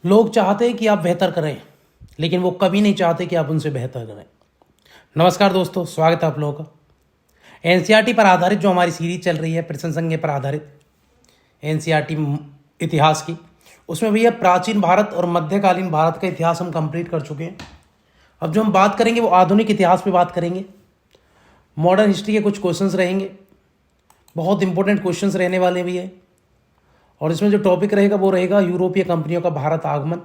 लोग चाहते हैं कि आप बेहतर करें, लेकिन वो कभी नहीं चाहते कि आप उनसे बेहतर करें। नमस्कार दोस्तों, स्वागत है आप लोगों का। एनसीईआरटी पर आधारित जो हमारी सीरीज चल रही है, प्रश्न संज्ञा पर आधारित एनसीईआरटी इतिहास की, उसमें भैया प्राचीन भारत और मध्यकालीन भारत का इतिहास हम कंप्लीट कर चुके हैं। अब जो हम बात करेंगे वो आधुनिक इतिहास पे बात करेंगे। मॉडर्न हिस्ट्री के कुछ क्वेश्चंस रहेंगे, बहुत इंपॉर्टेंट क्वेश्चंस रहने वाले भी है। और इसमें जो टॉपिक रहेगा वो रहेगा यूरोपीय कंपनियों का भारत आगमन।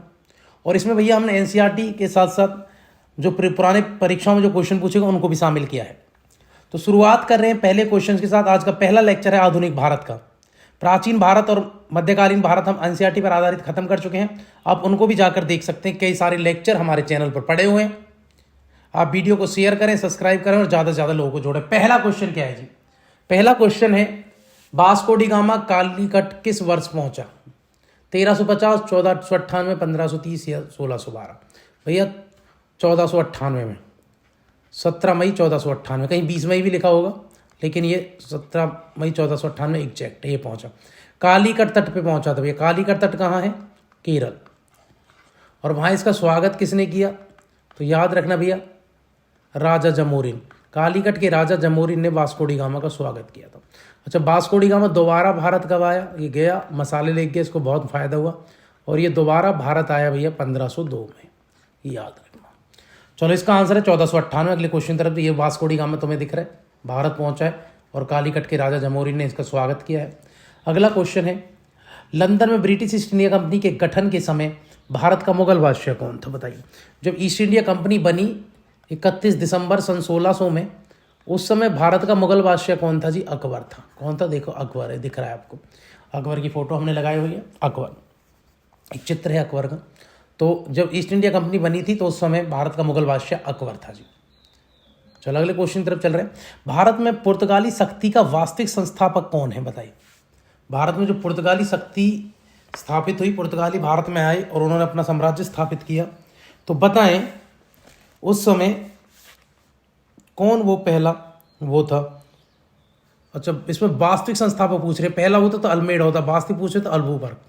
और इसमें भैया हमने एनसीईआरटी के साथ साथ जो पुराने परीक्षाओं में जो क्वेश्चन पूछेगा उनको भी शामिल किया है। तो शुरुआत कर रहे हैं पहले क्वेश्चन के साथ। आज का पहला लेक्चर है आधुनिक भारत का। प्राचीन भारत और मध्यकालीन भारत हम एनसीईआरटी पर आधारित खत्म कर चुके हैं। आप उनको भी जाकर देख सकते हैं, कई सारे लेक्चर हमारे चैनल पर पड़े हुए हैं। आप वीडियो को शेयर करें, सब्सक्राइब करें और ज़्यादा से ज़्यादा लोगों को जोड़ें। पहला क्वेश्चन क्या है जी? पहला क्वेश्चन है, वास्को डी गामा कालीकट किस वर्ष पहुंचा? 1350, 1498, 1530 या 1612? भैया 1498 में, 17 मई 1498। कहीं 20 मई भी लिखा होगा, लेकिन ये 17 मई 1498 एग्जैक्ट ये पहुंचा। कालीकट तट पे पहुंचा था भैया। कालीकट तट कहाँ है? केरल। और वहाँ इसका स्वागत किसने किया? तो याद रखना भैया, राजा जमोरिन। कालीकट के राजा जमोरिन ने वास्को डी गामा का स्वागत किया था। अच्छा, वास्को डी गामा दोबारा भारत कब आया? ये गया, मसाले लेके गया, इसको बहुत फायदा हुआ। और ये दोबारा भारत आया भैया 1502 में, याद रखना। चलो, इसका आंसर है 1498। अगले क्वेश्चन तरफ। ये वास्को डी गामा तुम्हें दिख रहा है, भारत पहुंचा है और कालीकट के राजा जमोरिन ने इसका स्वागत किया है। अगला क्वेश्चन है, लंदन में ब्रिटिश ईस्ट इंडिया कंपनी के गठन के समय भारत का मुगल बादशाह कौन था? बताइए। जब ईस्ट इंडिया कंपनी बनी 31 दिसंबर सन 1600 में, उस समय भारत का मुगल बादशाह कौन था जी? अकबर था। कौन था? देखो, अकबर है, दिख रहा है आपको। अकबर की फोटो हमने लगाई हुई है। अकबर, एक चित्र है अकबर का। तो जब ईस्ट इंडिया कंपनी बनी थी तो उस समय भारत का मुगल बादशाह अकबर था जी। चलो अगले क्वेश्चन की तरफ चल रहे हैं। भारत में पुर्तगाली शक्ति का वास्तविक संस्थापक कौन है? बताइए। भारत में जो पुर्तगाली शक्ति स्थापित हुई, पुर्तगाली भारत में आए और उन्होंने अपना साम्राज्य स्थापित किया, तो बताएं उस समय कौन वो पहला वो था? अच्छा, इसमें वास्तविक संस्थापक पूछ रहे। पहला होता तो अल्मेडा होता, वास्तविक पूछ रहे तो अल्बुकर्क।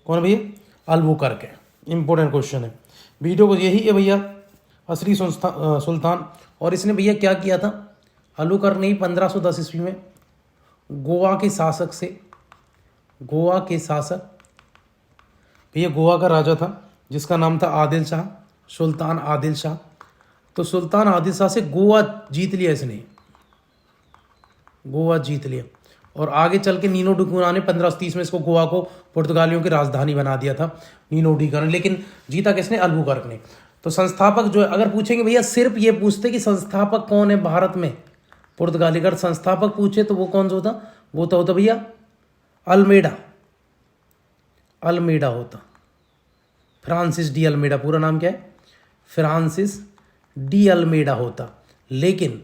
कौन है भैया? अल्बुकर्क है। इंपॉर्टेंट क्वेश्चन है। वीडियो को यही है भैया, असली सुल्तान। और इसने भैया क्या किया था? अल्बुकर्क ने 1510 ईस्वी में गोवा के शासक भैया, गोवा का राजा था जिसका नाम था आदिल शाह, सुल्तान आदिल शाह। तो सुल्तान आदिल शाह से गोवा जीत लिया इसने, गोवा जीत लिया। और आगे चल के नीनो डी कुना ने 1530 में इसको गोवा को पुर्तगालियों की राजधानी बना दिया था, नीनो डी कुना। लेकिन जीता किसने? अल्बुकर्क ने। तो संस्थापक जो है, अगर पूछेंगे भैया, सिर्फ ये पूछते कि संस्थापक कौन है भारत में पुर्तगाली, अगर संस्थापक पूछे तो वो कौन सा होता? वो तो होता भैया अल्मेडा होता। फ्रांसिस डी अल्मेडा, पूरा नाम क्या है? फ्रांसिस डी अल्मेडा होता। लेकिन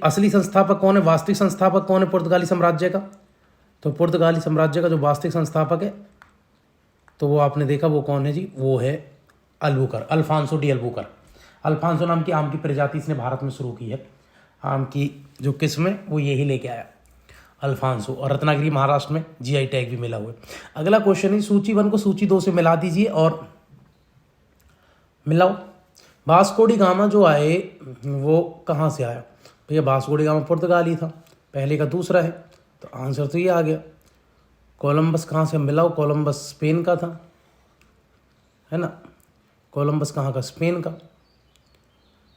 असली संस्थापक कौन है? वास्तविक संस्थापक कौन है पुर्तगाली साम्राज्य का? तो पुर्तगाली साम्राज्य का जो वास्तविक संस्थापक है, तो वो आपने देखा वो कौन है जी? वो है Albuquerque, Alfonso de Albuquerque. Alfonso नाम की आम की प्रजाति इसने भारत में शुरू की है। आम की जो किस्म है वो यही लेके आया अल्फांसो। और रत्नागिरी महाराष्ट्र में जीआई टैग भी मिला हुआ है। अगला क्वेश्चन है, सूची 1 को सूची 2 से मिला दीजिए और मिलाओ। वास्को डी गामा जो आए वो कहाँ से आया? भैया वास्को डी गामा पुर्तगाली था, पहले का दूसरा है, तो आंसर तो ये आ गया। कोलंबस कहाँ से? मिलाओ। कोलंबस स्पेन का था, है ना? कोलंबस कहाँ का? स्पेन का।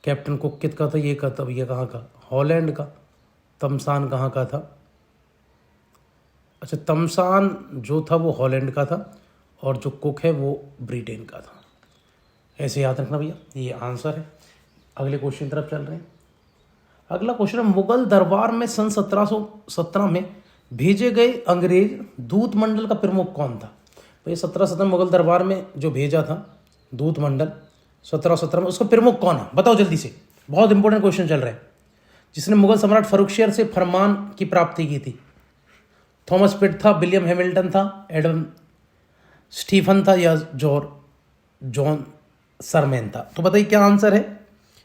कैप्टन कुक कित का था? ये का था भैया, कहाँ का? हॉलैंड का। तमसान कहाँ का था? अच्छा, तमसान जो था वो हॉलैंड का था और जो कुक है वो ब्रिटेन का था। ऐसे याद रखना भैया, ये आंसर है। अगले क्वेश्चन तरफ चल रहे हैं। अगला क्वेश्चन है, मुगल दरबार में सन 1717 में भेजे गए अंग्रेज दूत मंडल का प्रमुख कौन था? भैया 1717 मुगल दरबार में जो भेजा था दूत मंडल 1717 में, उसका प्रमुख कौन है? बताओ जल्दी से, बहुत इंपॉर्टेंट क्वेश्चन चल रहे हैं। जिसने मुगल सम्राट फर्रुखशियर से फरमान की प्राप्ति की थी? थॉमस पिट था, विलियम हैमिल्टन था, एडम स्टीफन था या जॉन सरमैन था? तो बताइए क्या आंसर है?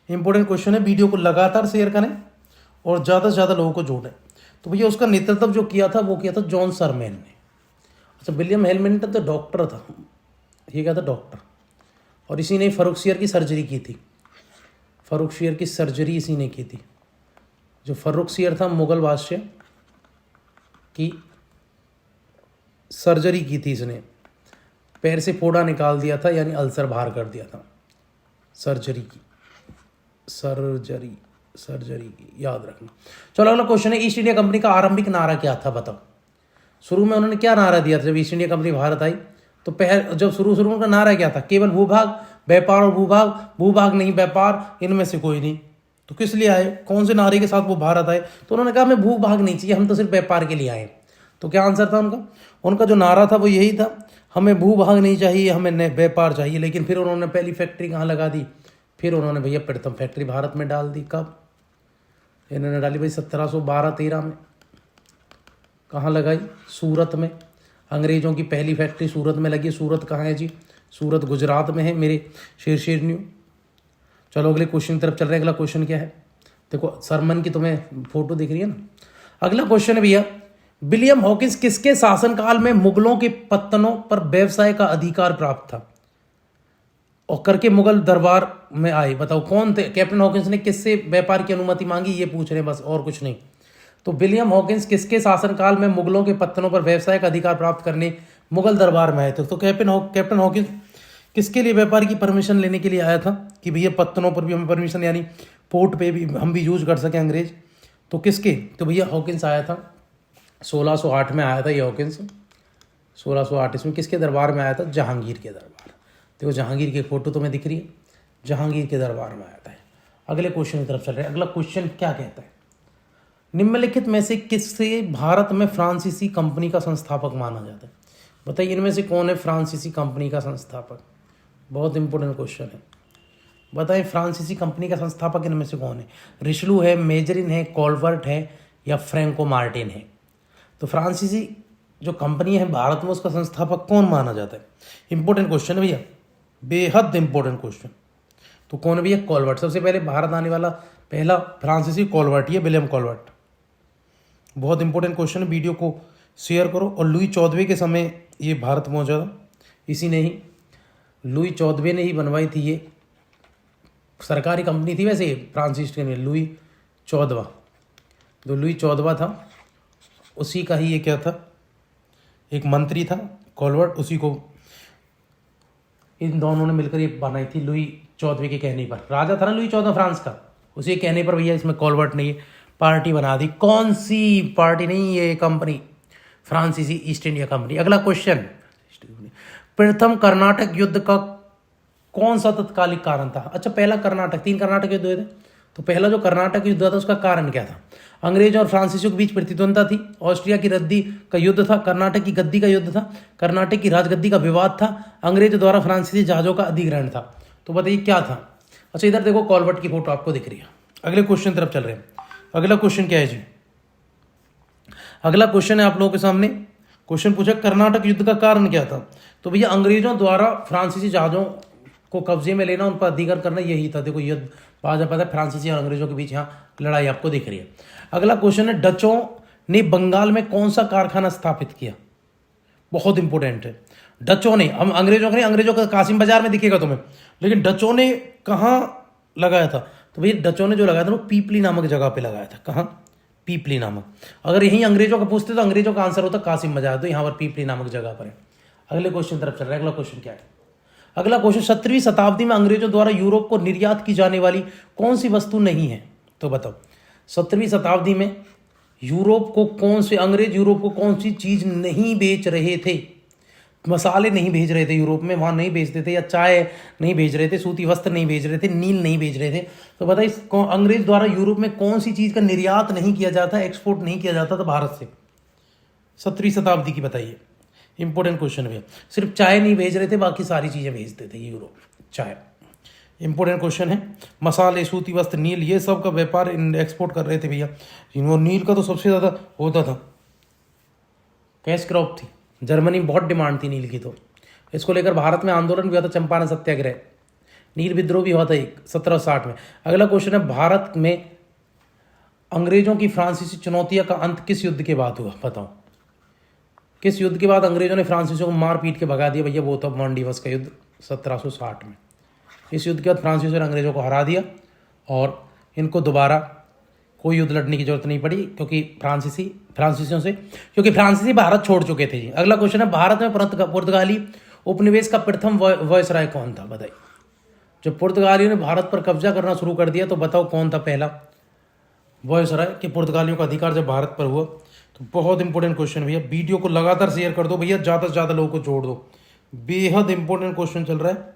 इंपॉर्टेंट क्वेश्चन है। वीडियो को लगातार शेयर करें और ज़्यादा से ज़्यादा लोगों को जोड़ें। तो भैया उसका नेतृत्व जो किया था वो किया था जॉन सरमैन ने। अच्छा, विलियम हैमिल्टन तो डॉक्टर था, ये क्या था, डॉक्टर। और इसी ने फर्रुखसियर की सर्जरी की थी, फर्रुखसियर की सर्जरी इसी ने की थी। जो फर्रुखसियर था मुगल बादशाह की सर्जरी की थी इसने, पैर से फोड़ा निकाल दिया था, यानी अल्सर बाहर कर दिया था, सर्जरी की, सर्जरी सर्जरी की, याद रखना। चलो अगला क्वेश्चन है, ईस्ट इंडिया कंपनी का आरंभिक नारा क्या था, बताओ। शुरू में उन्होंने क्या नारा दिया था जब ईस्ट इंडिया कंपनी भारत आई? तो जब शुरू में उनका नारा क्या था? केवल भूभाग, व्यापार और भूभाग, भूभाग नहीं व्यापार, इनमें से कोई नहीं। तो किस लिए आए, कौन से नारे के साथ वो भारत आए? तो उन्होंने कहा हमें भूभाग नहीं चाहिए, हम तो सिर्फ व्यापार के लिए आए। तो क्या आंसर था उनका? उनका जो नारा था वो यही था, हमें भूभाग नहीं चाहिए, हमें व्यापार चाहिए। लेकिन फिर उन्होंने पहली फैक्ट्री कहाँ लगा दी? फिर उन्होंने भैया प्रथम फैक्ट्री भारत में डाल दी। कब इन्होंने डाली भाई? 1712-13 में। कहाँ लगाई? सूरत में। अंग्रेजों की पहली फैक्ट्री सूरत में लगी। सूरत कहाँ है जी? सूरत गुजरात में है मेरे शेरशाह। चलो अगले क्वेश्चन की तरफ चल रहे हैं। अगला क्वेश्चन क्या है? देखो सरमन की तुम्हें फोटो दिख रही है ना। अगला क्वेश्चन है भैया, विलियम हॉकिंस किसके शासनकाल में मुगलों के पत्तनों पर व्यवसाय का अधिकार प्राप्त था और करके मुगल दरबार में आए? बताओ कौन थे? कैप्टन हॉकिंस ने किससे व्यापार की अनुमति मांगी, ये पूछ रहे हैं बस, और कुछ नहीं। तो विलियम हॉकिंस किसके शासनकाल में मुगलों के पत्तनों पर व्यवसाय का अधिकार प्राप्त करने मुगल दरबार में आए थे? तो कैप्टन हॉकिंस किसके लिए व्यापार की परमिशन लेने के लिए आया था कि भैया पत्तनों पर भी हमें परमिशन, यानी पोर्ट पे भी हम भी यूज कर सकें अंग्रेज। तो किसके? तो भैया हॉकिंस आया था 1608 में आया था ये हॉकिंस। 1608 इसमें किसके दरबार में आया था? जहांगीर के दरबार। देखो जहांगीर की फोटो तुम्हें दिख रही है, जहांगीर के दरबार में आया था। अगले क्वेश्चन की तरफ चल रहे हैं। अगला क्वेश्चन क्या कहता है, निम्नलिखित में से किससे भारत में फ्रांसीसी कंपनी का संस्थापक माना जाता है? बताइए इनमें से कौन है फ्रांसीसी कंपनी का संस्थापक? बहुत इंपॉर्टेंट क्वेश्चन है। बताएं फ्रांसीसी कंपनी का संस्थापक इनमें से कौन है? रिशलू है, मेजरिन है, कॉलवर्ट है या फ्रैंको मार्टिन है? तो फ्रांसीसी जो कंपनी है भारत में, उसका संस्थापक कौन माना जाता है? इंपॉर्टेंट क्वेश्चन है भैया, बेहद इंपॉर्टेंट क्वेश्चन। तो कौन है भैया? कॉलवर्ट। सबसे पहले भारत आने वाला पहला फ्रांसीसी कॉलवर्ट, ये विलियम कॉलवर्ट। बहुत इंपॉर्टेंट क्वेश्चन है, वीडियो को शेयर करो। और लुई 14वें के समय ये भारत पहुंचा था, इसी ने ही, लुई 14वें ने ही बनवाई थी ये। सरकारी कंपनी थी वैसे फ्रांसिस के लिए, लुई 14वां। जो लुई 14वां था उसी का ही ये क्या था, एक मंत्री था कॉलवर्ट, उसी को इन दोनों ने मिलकर ये बनाई थी लुई 14वें के कहने पर। राजा था ना लुई 14 फ्रांस का, उसी के कहने पर भैया इसमें कॉलवर्ट ने ये पार्टी बना दी। कौन सी पार्टी? नहीं, ये कंपनी फ्रांसीसी ईस्ट इंडिया कंपनी। अगला क्वेश्चन, प्रथम कर्नाटक युद्ध का कौन सा तत्कालिक कारण था? अच्छा, पहला कर्नाटक, 3 कर्नाटक युद्ध हुए थे, तो पहला जो कर्नाटक युद्ध था उसका कारण क्या था? अंग्रेज और फ्रांसीसियों के बीच प्रतिद्वंदता थी, ऑस्ट्रिया की रद्दी का युद्ध था, कर्नाटक की गद्दी का युद्ध था, कर्नाटक की राजगद्दी का विवाद था, अंग्रेजों द्वारा फ्रांसीसी जहाजों का अधिग्रहण था। तो बताइए क्या था? अच्छा इधर देखो कॉलवर्ट की फोटो आपको दिख रही है। अगले क्वेश्चन तरफ चल रहे हैं। अगला क्वेश्चन क्या है जी? अगला क्वेश्चन है आप लोगों के सामने, क्वेश्चन पूछा कर्नाटक युद्ध का कारण क्या था? तो भैया अंग्रेजों द्वारा फ्रांसीसी जहाजों को कब्जे में लेना, उन पर अधिग्रहण करना, यही था। देखो युद्ध भाजपा था फ्रांसीसी और अंग्रेजों के बीच, यहाँ लड़ाई आपको दिख रही है। अगला क्वेश्चन है, डचों ने बंगाल में कौन सा कारखाना स्थापित किया? बहुत इंपॉर्टेंट है। डचों ने, हम अंग्रेजों के नहीं, अंग्रेजों का कासिम बाजार में दिखेगा तुम्हें, लेकिन डचों ने कहाँ लगाया था? तो भैया डचों ने जो लगाया था वो पीपली नामक जगह पे लगाया था। कहाँ? पीपली नामक। अगर यही अंग्रेजों का पूछते तो अंग्रेजों का आंसर होता कासिम बाजार, तो यहाँ पर पीपली नामक जगह पर है। अगले क्वेश्चन तरफ चल रहा है। अगला क्वेश्चन क्या है? अगला क्वेश्चन, 17वीं शताब्दी में अंग्रेजों द्वारा यूरोप को निर्यात की जाने वाली कौन सी वस्तु नहीं है? तो बताओ 17वीं शताब्दी में यूरोप को कौन से, अंग्रेज यूरोप को कौन सी चीज नहीं बेच रहे थे? मसाले नहीं भेज रहे थे यूरोप में, वहां नहीं बेचते थे, या चाय नहीं भेज रहे थे, सूती वस्त्र नहीं भेज रहे थे, नील नहीं भेज रहे थे। तो बताइए अंग्रेज द्वारा यूरोप में कौन सी चीज का निर्यात नहीं किया जाता, एक्सपोर्ट नहीं किया जाता था भारत से 17वीं शताब्दी की? बताइए, इंपॉर्टेंट क्वेश्चन है। सिर्फ चाय नहीं भेज रहे थे, बाकी सारी चीजें भेजते थे यूरोप। चाय इंपॉर्टेंट क्वेश्चन है। मसाले, सूती वस्त्र, नील, ये सब का व्यापार एक्सपोर्ट कर रहे थे भैया। नील का तो सबसे ज्यादा होता था, कैश क्रॉप थी, जर्मनी में बहुत डिमांड थी नील की। तो इसको लेकर भारत में आंदोलन भी हुआ था, चंपारण सत्याग्रह, नील विद्रोह भी हुआ था एक 1760 में। अगला क्वेश्चन है, भारत में अंग्रेजों की फ्रांसीसी चुनौतियां का अंत किस युद्ध के बाद हुआ? बताओ। किस युद्ध के बाद अंग्रेजों ने फ्रांसीसियों को मार पीट के भगा दिया? भैया वो था मांडीवस का युद्ध 1760 में। इस युद्ध के बाद फ्रांसीसियों ने अंग्रेजों को हरा दिया और इनको दोबारा कोई युद्ध लड़ने की जरूरत नहीं पड़ी, क्योंकि फ्रांसीसी भारत छोड़ चुके थे जी। अगला क्वेश्चन है, भारत में पुर्तगाली उपनिवेश का प्रथम वायसराय कौन था? बताइए। जब पुर्तगालियों ने भारत पर कब्जा करना शुरू कर दिया तो बताओ कौन था पहला वायसराय कि पुर्तगालियों का अधिकार जब भारत पर हुआ? तो बहुत इंपॉर्टेंट क्वेश्चन भैया, वीडियो को लगातार शेयर कर दो भैया, ज़्यादा से ज़्यादा लोगों को जोड़ दो। बेहद इंपॉर्टेंट क्वेश्चन चल रहा है,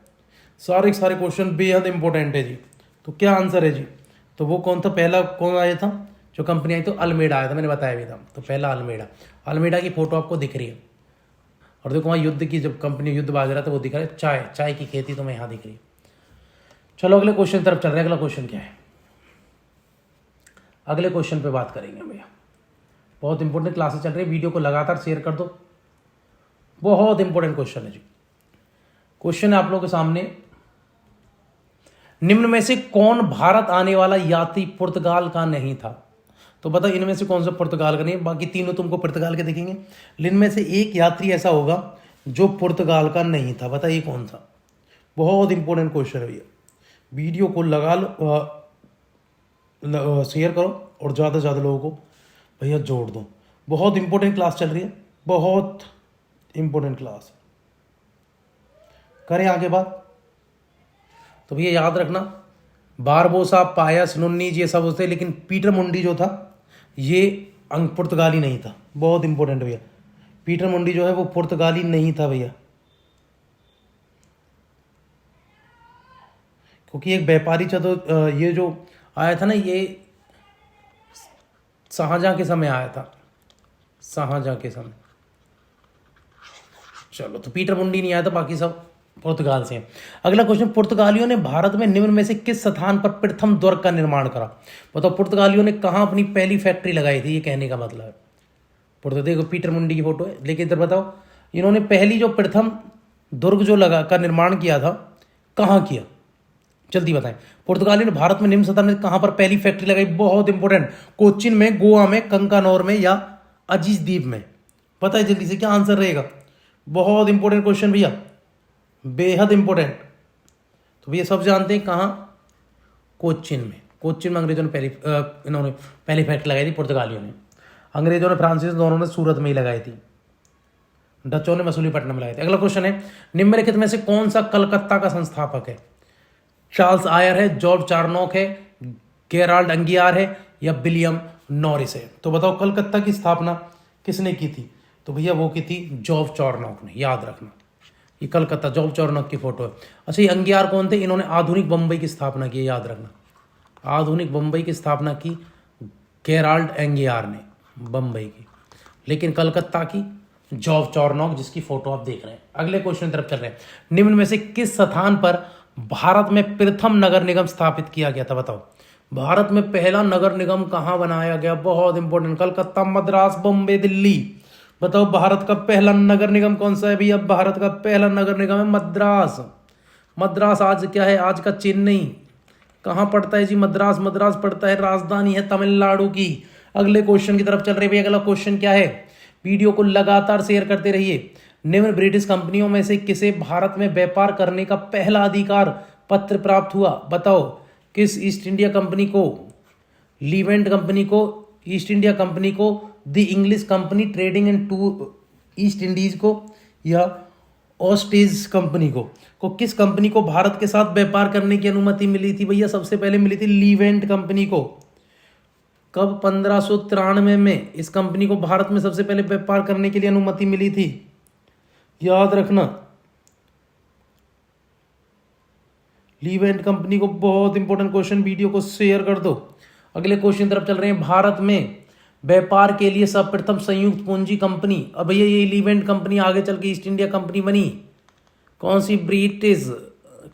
सारे क्वेश्चन बेहद इंपॉर्टेंट है जी। तो क्या आंसर है जी? तो वो कौन था, पहला कौन आया था जो कंपनी आई? तो अल्मेडा आया था, मैंने बताया भी था। तो पहला अल्मेडा की फोटो आपको दिख रही है, और देखो वहाँ युद्ध की जब कंपनी युद्ध बाज रहा था वो दिख रहा है, चाय की खेती तुम्हें यहाँ दिख रही है। चलो अगले क्वेश्चन तरफ चल रहे हैं। अगला क्वेश्चन क्या है? अगले क्वेश्चन पे बात करेंगे भैया, बहुत इंपॉर्टेंट क्लासेस चल रही है, वीडियो को लगातार शेयर कर दो। बहुत इंपॉर्टेंट क्वेश्चन है जी। क्वेश्चन है आप लोगों के सामने, निम्न में से कौन भारत आने वाला यात्री पुर्तगाल का नहीं था? तो बताओ इनमें से कौन सा पुर्तगाल का नहीं? बाकी तीनों तुमको पुर्तगाल के दिखेंगे, इनमें से एक यात्री ऐसा होगा जो पुर्तगाल का नहीं था। बताइए कौन था? बहुत इंपॉर्टेंट क्वेश्चन है भैया, वीडियो को लगा लो, शेयर करो और ज़्यादा से ज़्यादा लोगों को भैया जोड़ दो। बहुत इंपॉर्टेंट क्लास चल रही है, बहुत इंपॉर्टेंट क्लास। करें आगे बात। तो भैया याद रखना, बारबोसा, पायस, नुन्नीज ये सब होते, लेकिन पीटर मुंडी जो था ये पुर्तगाली नहीं था। बहुत इंपॉर्टेंट भैया, पीटर मुंडी जो है वो पुर्तगाली नहीं था भैया, क्योंकि एक व्यापारी ये जो आया था ना, ये शाहजहां के समय आया था, शाहजहां के समय। चलो तो पीटर मुंडी नहीं आया था, बाकी सब पुर्तगाल से हैं। अगला क्वेश्चन, पुर्तगालियों ने भारत में निम्न में से किस स्थान पर प्रथम दुर्ग का निर्माण करा? बताओ पुर्तगालियों ने कहाँ अपनी पहली फैक्ट्री लगाई थी? ये कहने का मतलब है, देखो पीटर मुंडी की फोटो है, लेकिन इधर बताओ इन्होंने पहली जो प्रथम दुर्ग जो लगा का निर्माण किया था कहाँ किया? जल्दी बताएं। पुर्तगालियों ने भारत में निम्न स्थान में कहाँ पर पहली फैक्ट्री लगाई? बहुत इंपॉर्टेंट, कोचिन में, गोवा में, कंकानौर में या अजीज द्वीप में? पता है जल्दी से क्या आंसर रहेगा? बहुत इंपॉर्टेंट क्वेश्चन भैया, बेहद इंपॉर्टेंट। तो भैया सब जानते हैं कहाँ? कोचिन में अंग्रेजों ने इन्होंने पहली फैक्ट्री लगाई थी पुर्तगालियों ने। अंग्रेजों ने, फ्रांसीस दोनों ने सूरत में ही लगाई थी, डचों ने मसूलीपट्टनम में लगाई थी। अगला क्वेश्चन है, निम्नलिखित में से कौन सा कलकत्ता का संस्थापक है? चार्ल्स आयर है, जॉर्ज चार्नोक है, गेराल्ड अंगियार है या विलियम नॉरिस है? तो बताओ कलकत्ता की स्थापना किसने की थी? तो भैया वो की थी जॉर्ज चार्नोक ने, याद रखना। ये कलकत्ता जॉर्ज चार्नोक की फोटो है। अच्छा, ये अंगियार कौन थे? इन्होंने आधुनिक बम्बई की स्थापना की, याद रखना। आधुनिक बम्बई की स्थापना की गेराल्ड अंगियार ने, बम्बई की, लेकिन कलकत्ता की जॉर्ज चार्नोक, जिसकी फोटो आप देख रहे हैं। अगले क्वेश्चन की तरफ चल रहे हैं, निम्न में से किस स्थान पर भारत में प्रथम नगर निगम स्थापित किया गया था? बताओ भारत में पहला नगर निगम कहाँ बनाया गया? बहुत इंपॉर्टेंट, कलकत्ता, मद्रास, बॉम्बे, दिल्ली। बताओ भारत का पहला नगर निगम कौन सा है भैया? भारत का पहला नगर निगम है मद्रास। मद्रास आज क्या है? आज का चेन्नई। कहाँ पड़ता है जी मद्रास? मद्रास पड़ता है, राजधानी है तमिलनाडु की। अगले क्वेश्चन की तरफ चल रहे भैया। अगला क्वेश्चन क्या है? वीडियो को लगातार शेयर करते रहिए। निम्न ब्रिटिश कंपनियों में से किसे भारत में व्यापार करने का पहला अधिकार पत्र प्राप्त हुआ? बताओ किस ईस्ट इंडिया कंपनी को? लीवेंट कंपनी को, ईस्ट इंडिया कंपनी को, the English company trading into East Indies को, या ऑस्टेज कंपनी को किस कंपनी को भारत के साथ व्यापार करने की अनुमति मिली थी भैया? सबसे पहले मिली थी लीवेंट कंपनी को। कब? 1593 में इस कंपनी को भारत में सबसे पहले व्यापार करने के लिए अनुमति मिली थी, याद रखना। लीवेंट कंपनी को। बहुत इंपॉर्टेंट क्वेश्चन, वीडियो को शेयर कर दो। अगले क्वेश्चन तरफ चल रहे हैं, भारत में व्यापार के लिए सर्वप्रथम संयुक्त पूंजी कंपनी, अब भैया ये लीवेंट कंपनी आगे चल के ईस्ट इंडिया कंपनी बनी। कौन सी?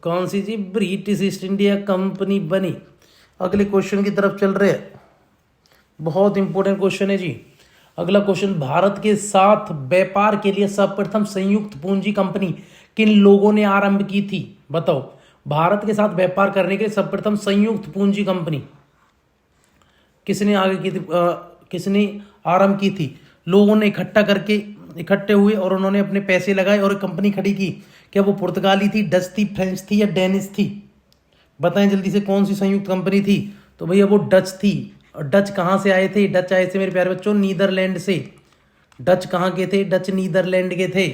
कौन सी जी? ब्रिटिश ईस्ट इंडिया कंपनी बनी। अगले क्वेश्चन की तरफ चल रहे हैं, बहुत इंपॉर्टेंट क्वेश्चन है जी। अगला क्वेश्चन, भारत के साथ व्यापार के लिए सर्वप्रथम संयुक्त पूंजी कंपनी किन लोगों ने आरंभ की थी? बताओ भारत के साथ व्यापार करने के लिए सर्वप्रथम संयुक्त पूंजी कंपनी किसने आगे की थी? किसने आरंभ की थी? लोगों ने इकट्ठा करके इकट्ठे हुए और उन्होंने अपने पैसे लगाए और एक कंपनी खड़ी की। क्या वो पुर्तगाली थी, डच थी, फ्रेंच थी या डेनिश थी? बताएं जल्दी से, कौन सी संयुक्त कंपनी थी? तो भैया वो डच थी। और डच कहाँ से आए थे? डच आए थे मेरे प्यारे बच्चों नीदरलैंड से। डच कहाँ के थे? डच नीदरलैंड के थे।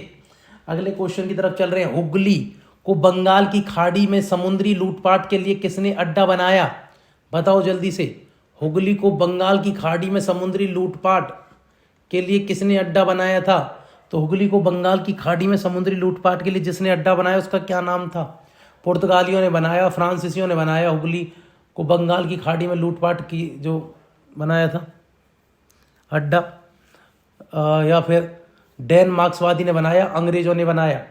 अगले क्वेश्चन की तरफ चल रहे हैं। हुगली को बंगाल की खाड़ी में समुद्री लूटपाट के लिए किसने अड्डा बनाया? बताओ जल्दी से। हुगली को बंगाल की खाड़ी में समुद्री लूटपाट के लिए किसने अड्डा बनाया था? तो हुगली को बंगाल की खाड़ी में समुद्री लूटपाट के लिए जिसने अड्डा बनाया उसका क्या नाम था? पुर्तगालियों ने बनाया, फ्रांसीसियों ने बनाया हुगली को बंगाल की खाड़ी में लूटपाट की जो बनाया था अड्डा, या फिर डैन मार्क्सवादी ने बनाया, अंग्रेजों ने बनाया?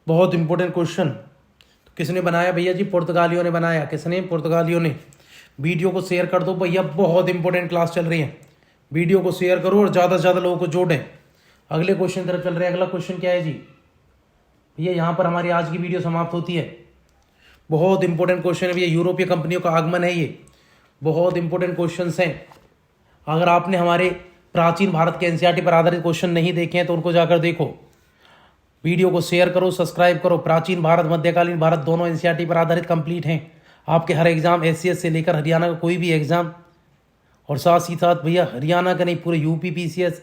बहुत इंपॉर्टेंट क्वेश्चन। तो किसने बनाया भैया जी? पुर्तगालियों ने बनाया। किसने? पुर्तगालियों ने। वीडियो को शेयर कर दो भैया, बहुत इंपॉर्टेंट क्लास चल रही है। वीडियो को शेयर करो और ज़्यादा से ज़्यादा लोगों को जोड़ें। अगले क्वेश्चन की तरफ चल रहे हैं। अगला क्वेश्चन क्या है जी भैया? यहाँ पर हमारी आज की वीडियो समाप्त होती है। बहुत इंपॉर्टेंट क्वेश्चन है भैया, यूरोपीय कंपनियों का आगमन है ये। बहुत इंपॉर्टेंट क्वेश्चन हैं। अगर आपने हमारे प्राचीन भारत के एनसीईआरटी पर आधारित क्वेश्चन नहीं देखे हैं तो उनको जाकर देखो। वीडियो को शेयर करो, सब्सक्राइब करो। प्राचीन भारत, मध्यकालीन भारत दोनों एनसीईआरटी पर आधारित कंप्लीट हैं। आपके हर एग्जाम, एससीएस से लेकर हरियाणा का कोई भी एग्जाम, और साथ ही साथ भैया हरियाणा का नहीं, पूरे यूपी पीसीएस,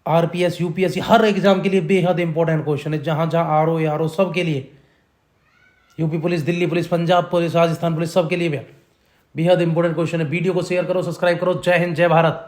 आरपीएस, यूपीएससी, हर एग्जाम के लिए बेहद इंपॉर्टेंट क्वेश्चन है। जहाँ जहाँ आर ओ सब के लिए, UP police, Delhi police, Punjab police, Rajasthan police, सब के लिए बेहद इंपॉर्टेंट क्वेश्चन है। वीडियो को शेयर करो, सब्सक्राइब करो। जय हिंद, जय भारत।